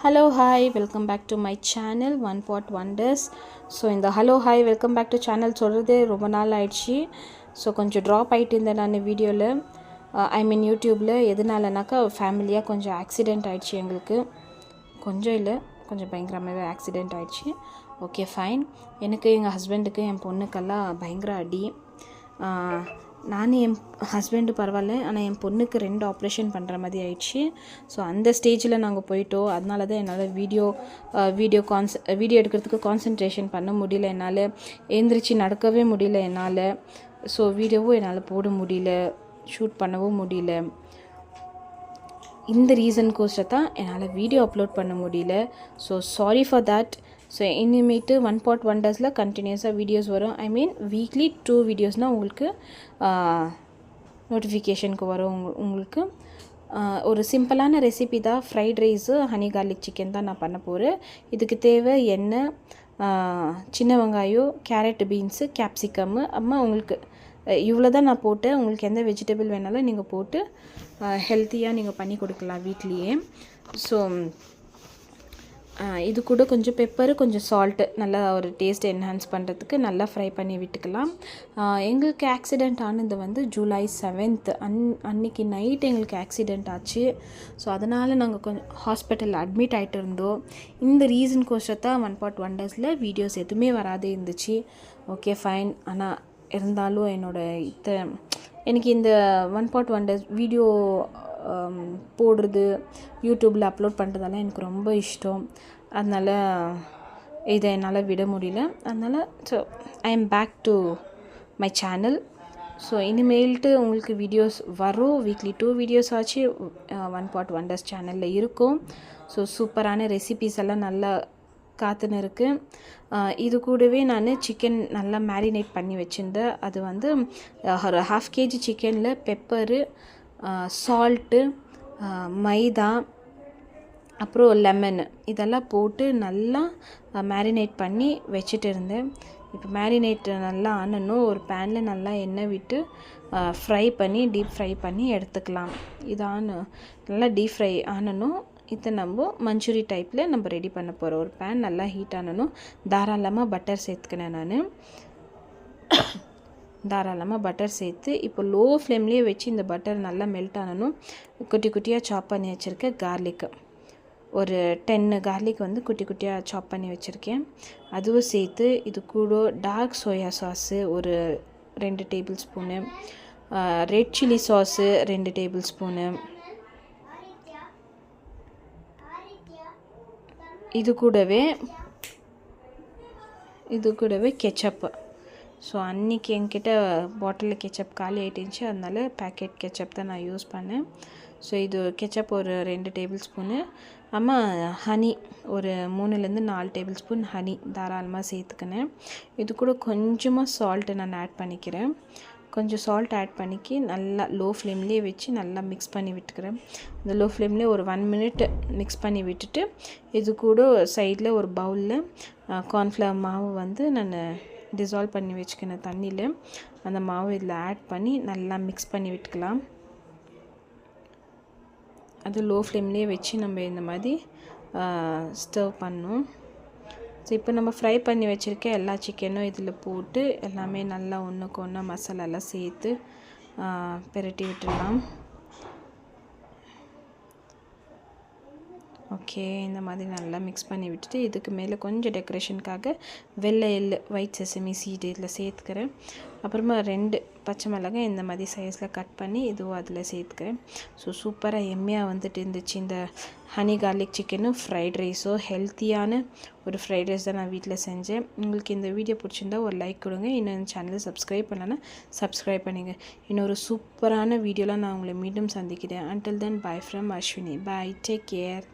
Hello, hi, welcome back to my channel One Pot Wonders. So இந்த hello hi welcome back to channel சொல்கிறதே ரொம்ப நாள் ஆயிடுச்சு. So கொஞ்சம் ட்ராப் ஆகிட்டு இருந்தேன் நான் வீடியோவில், ஐ மீன் யூடியூப்பில். எதனாலனாக்கா ஃபேமிலியாக கொஞ்சம் ஆக்சிடெண்ட் ஆகிடுச்சு எங்களுக்கு. கொஞ்சம் இல்லை, கொஞ்சம் பயங்கரமாகவே ஆக்சிடெண்ட் ஆகிடுச்சு. Okay fine. எனக்கு எங்கள் ஹஸ்பண்டுக்கு என் பொண்ணுக்கெல்லாம் பயங்கர அடி. நான் என் ஹஸ்பண்டு பரவாயில்ல, ஆனால் என் பொண்ணுக்கு 2 ஆப்ரேஷன் பண்ணுற மாதிரி ஆயிடுச்சு. ஸோ அந்த ஸ்டேஜில் நாங்கள் போயிட்டோம். அதனால தான் என்னால் வீடியோ எடுக்கிறதுக்கு கான்சன்ட்ரேஷன் பண்ண முடியல. என்னால் எழுந்திரிச்சு நடக்கவே முடியல என்னால். ஸோ வீடியோவும் என்னால் போட முடியல, ஷூட் பண்ணவும் முடியல. இந்த ரீசனுக்கோசரம் தான் என்னால் வீடியோ அப்லோட் பண்ண முடியல. So sorry for that. So இனிமேட்டு ஒன் பாட் ஒண்டர்ஸில் கண்டினியூஸாக வீடியோஸ் வரும். ஐ மீன் வீக்லி 2 வீடியோஸ்னால் உங்களுக்கு நோட்டிஃபிகேஷனுக்கு வரும். உங்களுக்கு ஒரு சிம்பிளான ரெசிபி தான். Fried rice honey garlic chicken தான் நான் பண்ண போகிறேன். இதுக்கு தேவை எண்ணெய், சின்ன வெங்காயம், கேரட், பீன்ஸு, கேப்சிகம்மு. உங்களுக்கு இவ்வளோ தான் நான் போட்டேன். உங்களுக்கு எந்த வெஜிடபிள் வேணாலும் நீங்கள் போட்டு ஹெல்த்தியாக நீங்கள் பண்ணி கொடுக்கலாம் வீட்லேயே. ஸோ இது கூட கொஞ்சம் பெப்பரு, கொஞ்சம் சால்ட்டு, நல்லா ஒரு டேஸ்ட் என்ஹான்ஸ் பண்ணுறதுக்கு நல்லா ஃப்ரை பண்ணி விட்டுக்கலாம். எங்களுக்கு ஆக்சிடெண்ட் ஆனது வந்து ஜூலை 7th அன்றைக்கி நைட் எங்களுக்கு ஆக்சிடெண்ட் ஆச்சு. ஸோ அதனால் நாங்கள் கொஞ்சம் ஹாஸ்பிட்டலில் அட்மிட் ஆகிட்டு இருந்தோம். இந்த ரீசனுக்கோசரத்தான் ஒன் பாட் ஒண்டர்ஸில் வீடியோஸ் எதுவுமே வராது இருந்துச்சு. Okay fine. ஆனால் இருந்தாலும் எனக்கு இந்த ஒன் பாட் ஒண்டர்ஸ் வீடியோ போடுறது, யூடியூப்பில் அப்லோட் பண்ணுறதெல்லாம் எனக்கு ரொம்ப இஷ்டம். அதனால் இதை என்னால் விட முடியல. அதனால் so I am back to my channel. So இனிமேல்ட்டு உங்களுக்கு வீடியோஸ் வரும். வீக்லி 2 வீடியோஸ் ஆச்சு ஒன் பாட் ஒண்டர்ஸ் சேனலில் இருக்கும். ஸோ சூப்பரான ரெசிபீஸ் எல்லாம் நல்லா காத்துன்னு இருக்குது. இது கூடவே நான் சிக்கன் நல்லா மேரினேட் பண்ணி வச்சுருந்தேன். அது வந்து ஒரு 1/2 kg சிக்கனில் பெப்பரு, சால்ட்டு, மைதா, அப்புறம் லெமன் இதெல்லாம் போட்டு நல்லா மேரினேட் பண்ணி வச்சுட்டு இருந்தேன். இப்போ மேரினேட் நல்லா ஆனணும். ஒரு பேனில் நல்லா எண்ணெய் விட்டு டீப் ஃப்ரை பண்ணி எடுத்துக்கலாம். நல்லா டீப் ஃப்ரை ஆனணும். இதை நம்ம மஞ்சூரி டைப்பில் நம்ம ரெடி பண்ண போகிறோம். ஒரு பேன் நல்லா ஹீட் ஆனணும். தாராளமாக பட்டர் சேர்த்துக்கினேன் நான். தாராளமாக பட்டர் சேர்த்து இப்போ லோ ஃப்ளேம்லேயே வச்சு இந்த பட்டர் நல்லா மெல்ட் ஆனணும். குட்டி குட்டியாக சாப் பண்ணி வச்சுருக்கேன் கார்லிக்கு, ஒரு 10 கார்லிக் வந்து குட்டி குட்டியாக சாப் பண்ணி வச்சுருக்கேன். அதுவும் சேர்த்து இது கூட டார்க் சோயா சாஸு ஒரு 2 table spoon, red chilli sauce 2 table spoon, இது கூடவே கெச்சப்பு. ஸோ அன்றைக்கி என்கிட்ட பாட்டிலில் கெச்சப் காலி ஆகிட்டுச்சு. அதனால பேக்கெட் கெச்சப் தான் நான் யூஸ் பண்ணேன். ஸோ இது கெச்சப் ஒரு 2 டேபிள் ஸ்பூனு. ஹனி ஒரு 3-4 டேபிள் ஸ்பூன் ஹனி தாராளமாக சேர்த்துக்கினேன். இது கூட கொஞ்சமாக சால்ட்டு நான் ஆட் பண்ணிக்கிறேன். கொஞ்சம் சால்ட் ஆட் பண்ணிக்கி நல்லா லோ ஃப்ளேம்லேயே வச்சு நல்லா மிக்ஸ் பண்ணி விட்டுக்கிறேன். இந்த லோ ஃப்ளேம்லேயே ஒரு 1 minute மிக்ஸ் பண்ணி விட்டுட்டு, இது கூட சைடில் ஒரு பவுலில் கார்ன்ஃப்ளவர் மாவு வந்து நான் டிசால்வ் பண்ணி வச்சுக்கினேன் தண்ணியில். அந்த மாவு இதில் ஆட் பண்ணி நல்லா மிக்ஸ் பண்ணி விட்டுக்கலாம். அது லோ ஃப்ளேம்லேயே வச்சு நம்ம இந்த மாதிரி ஸ்டவ் பண்ணணும். ஸோ இப்போ நம்ம ஃப்ரை பண்ணி வச்சுருக்க எல்லா சிக்கனும் இதில் போட்டு எல்லாமே நல்லா ஒன்றுக்கு ஒன்றா மசாலாலாம் சேர்த்து பெரட்டி விட்டுடலாம். ஓகே, இந்த மாதிரி நல்லா மிக்ஸ் பண்ணி விட்டுட்டு இதுக்கு மேலே கொஞ்சம் டெக்கரேஷனுக்காக வெள்ளை எள்ளு, ஒயிட் செசமி சீடு இதில் சேர்த்துக்கிறேன். அப்புறமா 2 பச்சை மிளகாய் இந்த மாதிரி சைஸில் கட் பண்ணி இதுவும் அதில் சேர்த்துக்கிறேன். ஸோ சூப்பராக எம்மையாக வந்துட்டு இருந்துச்சு இந்த ஹனி கார்லிக் சிக்கனும் ஃப்ரைட் ரைஸும். ஹெல்த்தியான ஒரு ஃப்ரைட் ரைஸ் தான் நான் வீட்டில் செஞ்சேன். உங்களுக்கு இந்த வீடியோ பிடிச்சிருந்தா ஒரு லைக் கொடுங்க. இன்னும் சேனலை சப்ஸ்கிரைப் பண்ணலன்னா சப்ஸ்கிரைப் பண்ணுங்க. இன்னொரு சூப்பரான வீடியோவில் நான் உங்களை மீண்டும் சந்திக்கிறேன். Until then, bye from Ashwini. Bye, take care.